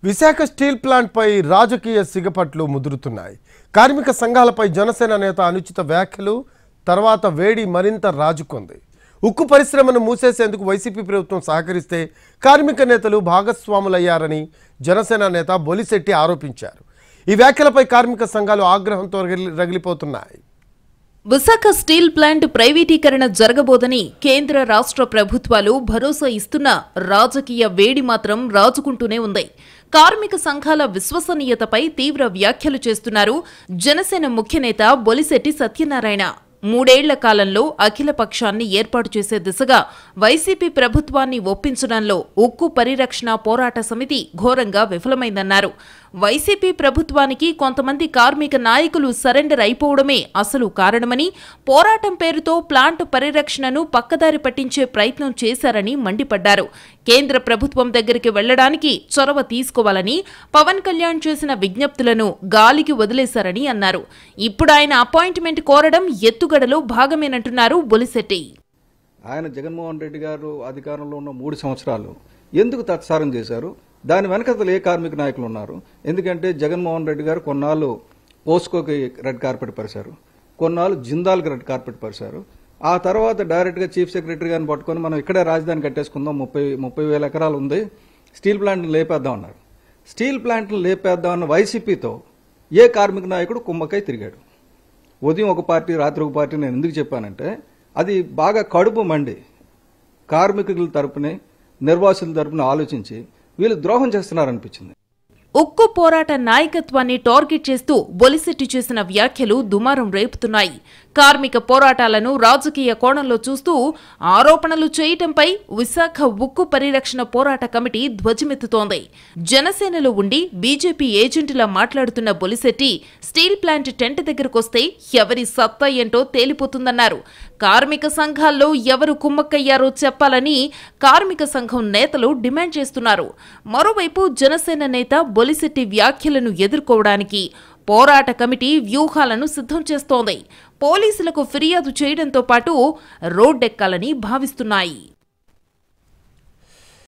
Visakha steel plant పై రాజకీయ సిగపట్లు ముదురుతున్నాయి. కార్మిక సంఘాలపై జనసేన నేత అనుచిత వ్యాఖ్యలు తర్వాత వేడి మరింత రాజుకుంది. ఉక్కు పరిశ్రమను మూసేసేందుకు వైసీపీ ప్రభుత్వం సహకరిస్తే కార్మిక నేతలు భాగస్వాములయ్యారని జనసేన నేత బొలిశెట్టి ఆరోపించారు. ఈ వ్యాఖ్యలపై కార్మిక సంఘాలు ఆగ్రహంతో రగిలిపోతున్నాయి. విశాఖ స్టీల్ ప్లాంట్ ప్రైవేటీకరణ జరగబోదని కేంద్ర రాష్ట్ర ప్రభుత్వాలు భరోసా ఇస్తున్న రాజకీయ వేడి మాత్రం రాజుకుంటూనే ఉంది. కార్మిక సంఘాల విశ్వసనీయతపై తీవ్ర వ్యాఖ్యలు చేస్తున్నారు జనసేన ముఖ్య నేత బొలిశెట్టి సత్యనారాయణ. 3 ఏళ్ల కాలంలో అఖిల పక్షాన్ని ఏర్పాటు చేసే దిశగా వైసీపీ ప్రభుత్వాన్ని ఒప్పించడంలో ఉక్కు పరిరక్షణ పోరాట సమితి ఘోరంగా విఫలమైందన్నారు. వైసీపీ ప్రభుత్వానికి కొంతమంది కార్మిక నాయకులు సరెండర్ అయిపోవడమే అసలు కారణమని, పోరాటం పేరుతో ప్లాంట్ పరిరక్షణను పక్కదారి పట్టించే ప్రయత్నం చేశారని మండిపడ్డారు. కేంద్ర ప్రభుత్వం దగ్గరికి వెళ్లడానికి చొరవ తీసుకోవాలని పవన్ కళ్యాణ్ చేసిన విజ్ఞప్తులను గాలికి వదిలేశారని అన్నారు. ఇప్పుడు ఆయన అపాయింట్మెంట్ కోరడం ఎత్తుగడలో భాగమేనంటున్నారు బొలిశెట్టి. ఆయన జగన్మోహన్ రెడ్డి గారు అధికారంలో ఉన్న 3 సంవత్సరాలు ఎందుకు తత్సారం చేశారు? దాని వెనకతలు ఏ కార్మిక నాయకులు ఉన్నారు? ఎందుకంటే జగన్మోహన్ రెడ్డి గారు కొన్నాళ్ళు పోస్కోకి రెడ్ కార్పెట్ పరిచారు, కొన్నాళ్ళు జిందాల్కి రెడ్ కార్పెట్ పరిచారు. ఆ తర్వాత డైరెక్ట్గా చీఫ్ సెక్రటరీ గారిని పట్టుకొని మనం ఇక్కడే రాజధాని కట్టేసుకుందాం, 30 వేల ఎకరాలు ఉంది, స్టీల్ ప్లాంట్ని లేపేద్దాం అన్నారు. స్టీల్ ప్లాంట్ని లేపేద్దాం అన్న వైసీపీతో ఏ కార్మిక నాయకుడు కుమ్మకై తిరిగాడు? ఉదయం ఒక పార్టీ, రాత్రి ఒక పార్టీ. నేను ఎందుకు చెప్పానంటే అది బాగా కడుపు మండి కార్మికుల తరపునే, నిర్వాసితుల తరపున ఆలోచించి వీళ్ళు ద్రోహం చేస్తున్నారనిపించింది. ఉక్కు పోరాట నాయకత్వాన్ని టార్గెట్ చేస్తూ బొలిశెట్టి చేసిన వ్యాఖ్యలు దుమారం రేపుతున్నాయి. కార్మిక పోరాటాలను రాజకీయ కోణంలో చూస్తూ ఆరోపణలు చేయటంపై విశాఖ ఉక్కు పరిరక్షణ పోరాట కమిటీ ధ్వజమెత్తుతోంది. జనసేనలో ఉండి బీజేపీ ఏజెంట్లా మాట్లాడుతున్న బొలిశెట్టి స్టీల్ ప్లాంట్ టెంట్ దగ్గరకొస్తే ఎవరి సత్తా ఏంటో తేలిపోతుందన్నారు. కార్మిక సంఘాల్లో ఎవరు కుమ్మక్కయ్యారో చెప్పాలని కార్మిక సంఘం నేతలు డిమాండ్ చేస్తున్నారు. మరోవైపు జనసేన నేత బొలిశెట్టి వ్యాఖ్యలను ఎదుర్కోవడానికి పోరాట కమిటీ వ్యూహాలను సిద్ధం చేస్తోంది. పోలీసులకు ఫిర్యాదు చేయడంతో పాటు రోడ్డెక్కాలని భావిస్తున్నాయి.